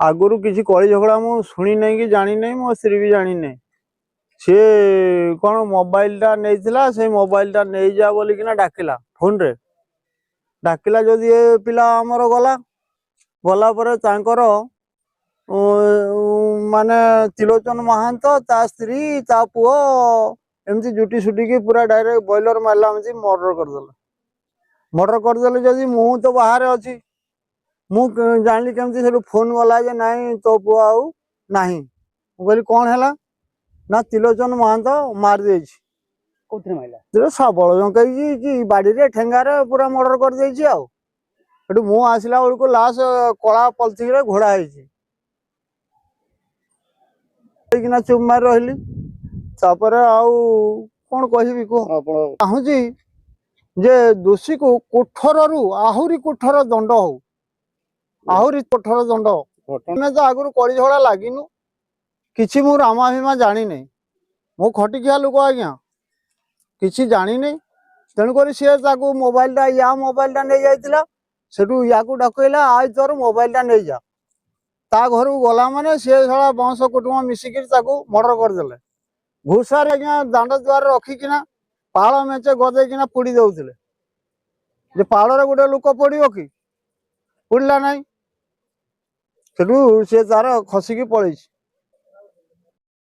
आगुरी किसी कली झगड़ा मु शुणी नहीं कि जानी नहीं, मो स्त्री भी जानी नहीं। सी कौन मोबाइल टा नहीं से मोबाइल टा नहीं जा बोली कि डाकिला फोन रे डाकिला जदि ये पिला आमर गला गला पर तांकर माने त्रिलोचन महांत ता स्त्री ता पुओ एमती जुटी सुटी पूरा डायरेक्ट बॉयलर मारला मर्डर करदेले जदि मु तो बाहर अच्छी मु जानी केमती से फोन गला जे नाई तो पुओ आउ नाही कहली कौन है ना त्रिलोचन महांत मार दे सबल जंकई बाड़ी रे ठेंगारे पूरा मर्डर कर देछि आउ एटू मु आसला बेलू लाश कला पलिथिन रे घोड़ा होना चुप मार रही आउ कौन कहबी चाहूँगी जे दोषी को कोठर रु आहुरी कोठर दंड हो आहुरी कोठर दंड तो आगुरी कली झगड़ा लगिनु किसी मु रामा भीमा जानी नहीं मु खटिकिया लोक आज्ञा किसी जानी नहीं तेणुक सी मोबाइल टा या मोबाइल टा नहीं जाइला सेठू या डकैला आज तोर मोबाइल टा नहीं जा ता घर गला माने सी सारा बंश कुटुंब मिसिकी मर्डर करदे घुषार आज्ञा दांड द्वार रखिकिना पाड़ मेचे गदेकिना पोड़ी दौले पाड़े गोटे लोक पड़ो कि पड़ा ना सेठू सी तार खसिकी पलैछि।